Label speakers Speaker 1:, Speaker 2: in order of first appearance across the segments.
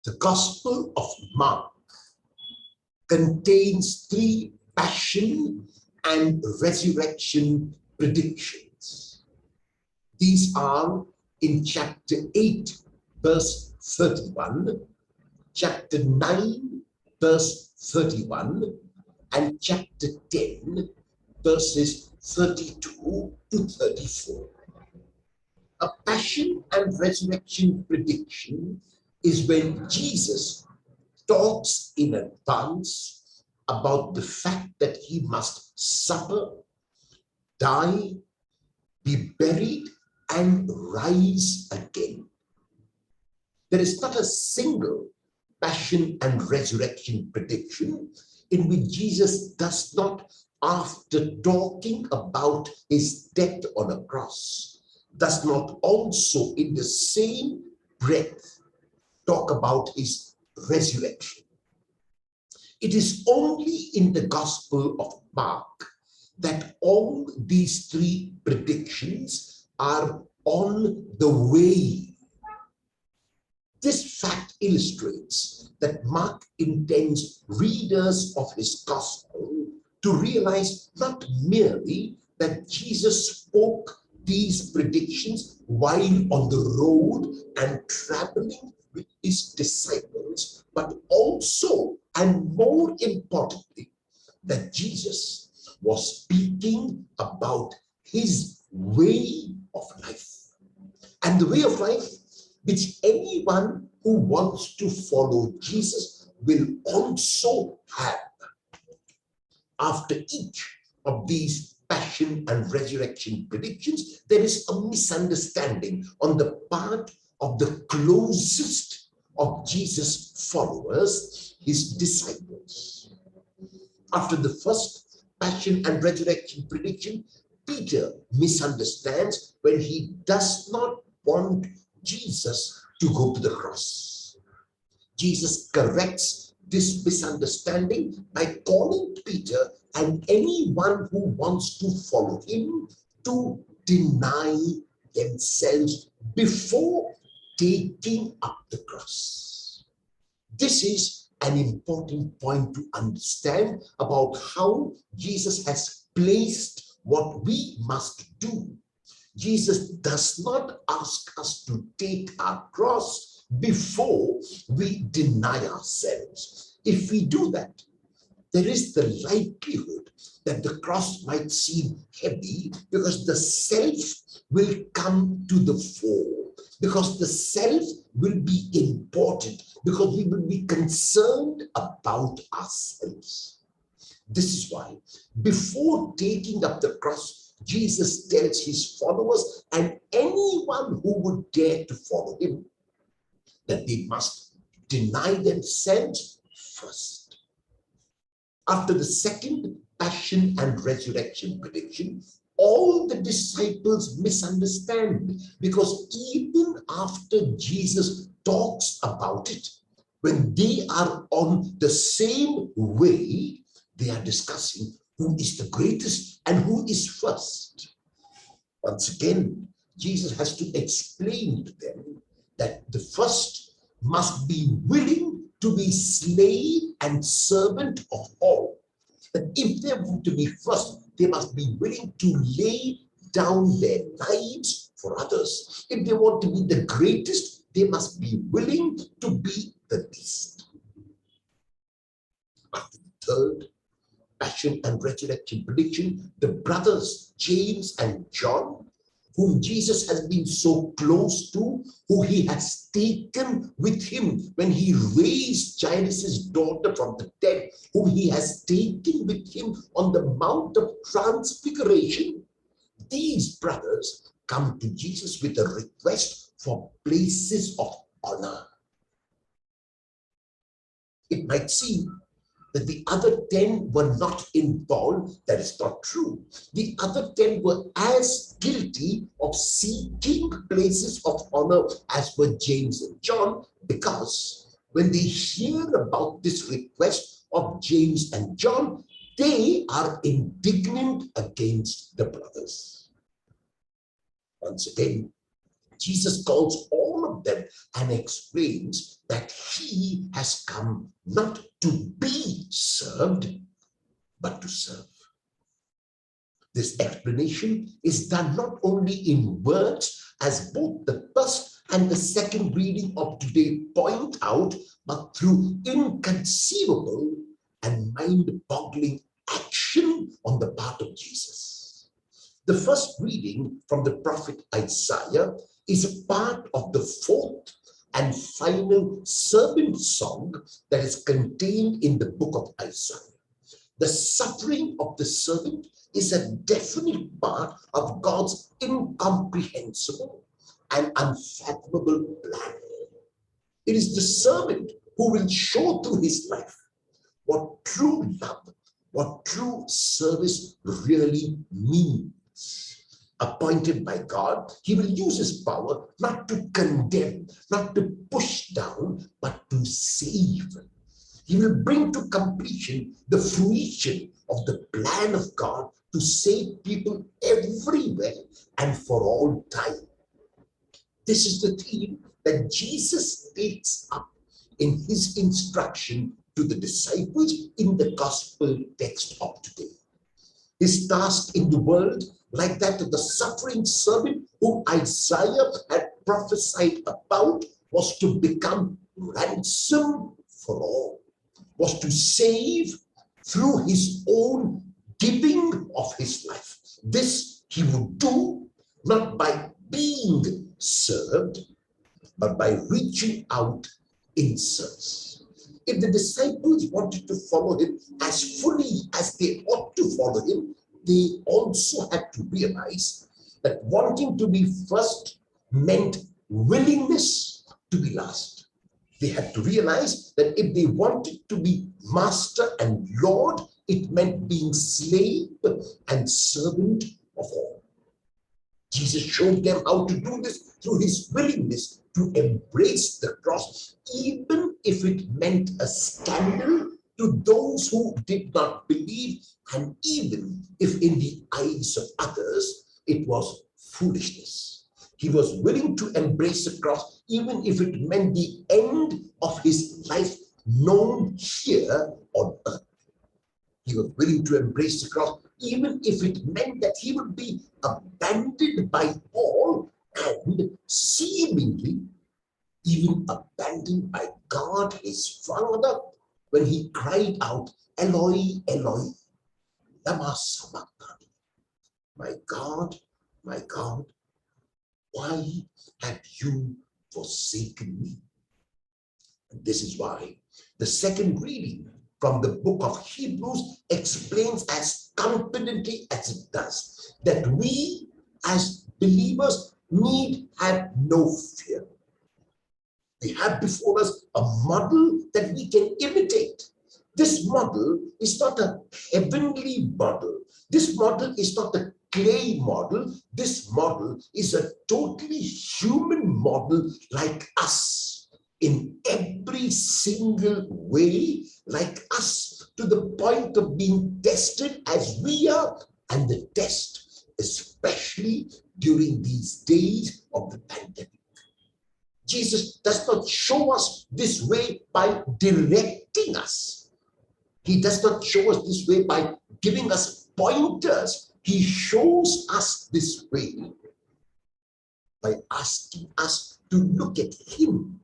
Speaker 1: The Gospel of Mark contains three passion and resurrection predictions. These are in chapter 8, verse 31, chapter 9, verse 31, and chapter 10, verses 32 to 34. A passion and resurrection prediction is when Jesus talks in advance about the fact that he must suffer, die, be buried, and rise again. There is not a single passion and resurrection prediction in which Jesus does not, after talking about his death on a cross, does not also in the same breath talk about his resurrection. It is only in the Gospel of Mark that all these three predictions are on the way. This fact illustrates that Mark intends readers of his Gospel to realize not merely that Jesus spoke these predictions while on the road and traveling with his disciples, but also, and more importantly, that Jesus was speaking about his way of life. And the way of life which anyone who wants to follow Jesus will also have. After each of these passion and resurrection predictions, there is a misunderstanding on the part of the closest of Jesus' followers, his disciples. After the first passion and resurrection prediction, Peter misunderstands when he does not want Jesus to go to the cross. Jesus corrects this misunderstanding by calling Peter and anyone who wants to follow him to deny themselves before taking up the cross. This is an important point to understand about how Jesus has placed what we must do. Jesus does not ask us to take our cross before we deny ourselves. If we do that, there is the likelihood that the cross might seem heavy because the self will come to the fore, because the self will be important, because we will be concerned about ourselves. This is why, before taking up the cross, Jesus tells his followers and anyone who would dare to follow him that they must deny themselves first. After the second passion and resurrection prediction, all the disciples misunderstand, because even after Jesus talks about it, when they are on the same way, they are discussing who is the greatest and who is first. Once again, Jesus has to explain to them that the first must be willing to be slave and servant of all. That if they want to be first, they must be willing to lay down their lives for others. If they want to be the greatest, they must be willing to be the least. After the third passion and resurrection prediction, the brothers James and John, whom Jesus has been so close to, who he has taken with him when he raised Jairus' daughter from the dead, whom he has taken with him on the Mount of Transfiguration, these brothers come to Jesus with a request for places of honor. It might seem that the other 10 were not involved. That is not true. The other 10 were as guilty of seeking places of honor as were James and John, because when they hear about this request of James and John, they are indignant against the brothers. Once again, Jesus calls all of them and explains that he has come not to be served, but to serve. This explanation is done not only in words, as both the first and the second reading of today point out, but through inconceivable and mind-boggling action on the part of Jesus. The first reading from the prophet Isaiah is a part of the fourth and final servant song that is contained in the book of Isaiah. The suffering of the servant is a definite part of God's incomprehensible and unfathomable plan. It is the servant who will show through his life what true love, what true service really means. Appointed by God, he will use his power not to condemn, not to push down, but to save. He will bring to completion the fruition of the plan of God to save people everywhere and for all time. This is the theme that Jesus takes up in his instruction to the disciples in the gospel text of today. His task in the world, like that of the suffering servant whom Isaiah had prophesied about, was to become ransom for all, was to save through his own giving of his life. This he would do not by being served, but by reaching out in service. If the disciples wanted to follow him as fully as they ought to follow him, they also had to realize that wanting to be first meant willingness to be last. They had to realize that if they wanted to be master and Lord, it meant being slave and servant of all. Jesus showed them how to do this through his willingness to embrace the cross, even if it meant a scandal to those who did not believe, and even if in the eyes of others it was foolishness. He was willing to embrace the cross, even if it meant the end of his life known here on earth. He was willing to embrace the cross, even if it meant that he would be abandoned by all and seemingly even abandoned by God, his Father, when he cried out, Eloi, Eloi, lama sabachthani. My God, why have you forsaken me? And this is why the second reading from the book of Hebrews explains as confidently as it does that we as believers need have no fear. We have before us a model that we can imitate. This model is not a heavenly model. This model is not a clay model. This model is a totally human model like us, in every single way, like us, to the point of being tested as we are, and the test, especially during these days of the pandemic. Jesus does not show us this way by directing us. He does not show us this way by giving us pointers. He shows us this way by asking us to look at him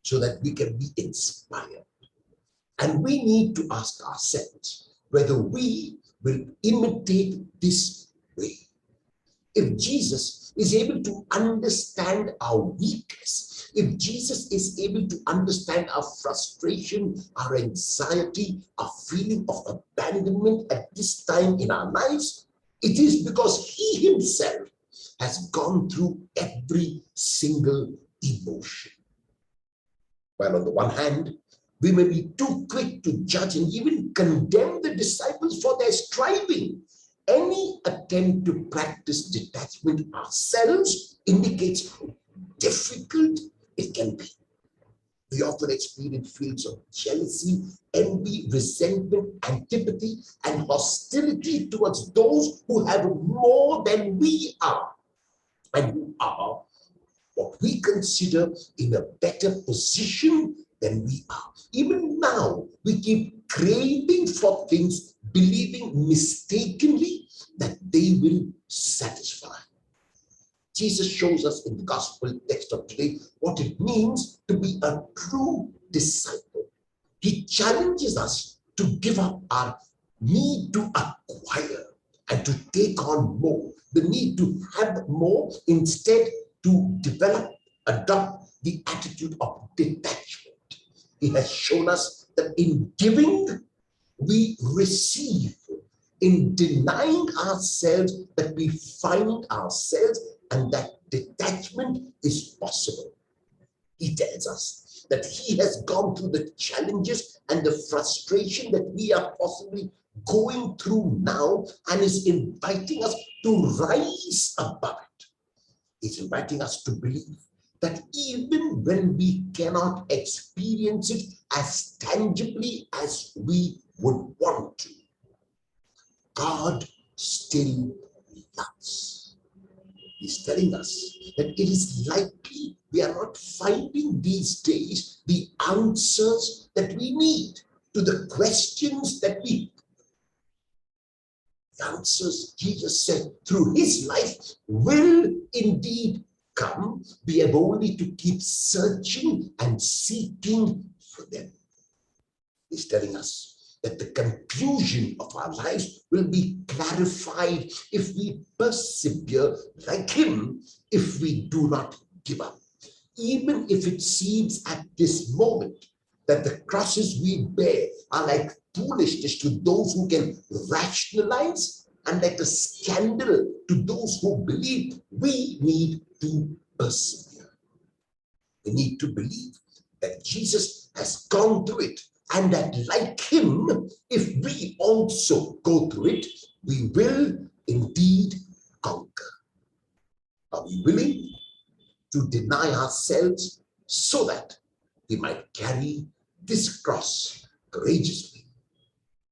Speaker 1: so that we can be inspired. And we need to ask ourselves whether we will imitate this way. If Jesus is able to understand our weakness, if Jesus is able to understand our frustration, our anxiety, our feeling of abandonment at this time in our lives, it is because he himself has gone through every single emotion. While on the one hand, we may be too quick to judge and even condemn the disciples for their striving. Any attempt to practice detachment ourselves indicates how difficult it can be. We often experience feelings of jealousy, envy, resentment, antipathy, and hostility towards those who have more than we are. and who are what we consider in a better position than we are. Even now, we keep craving for things, believing mistakenly that they will satisfy. Jesus shows us in the gospel text of today what it means to be a true disciple. He challenges us to give up our need to acquire and to take on more, the need to have more, instead to develop, adopt the attitude of detachment. He has shown us that in giving, we receive. In denying ourselves, that we find ourselves, and that detachment is possible. He tells us that he has gone through the challenges and the frustration that we are possibly going through now, and is inviting us to rise above it. He's inviting us to believe that even when we cannot experience it as tangibly as we would want to, God still loves. He's telling us that it is likely we are not finding these days the answers that we need to the questions that we. The answers, Jesus said, through his life will indeed come. We have only to keep searching and seeking for them. He's telling us that the confusion of our lives will be clarified if we persevere like him, if we do not give up. Even if it seems at this moment that the crosses we bear are like foolishness to those who can rationalize, and like a scandal to those who believe, we need to persevere. We need to believe that Jesus has gone through it, and that like him, if we also go through it, we will indeed conquer. Are we willing to deny ourselves so that we might carry this cross courageously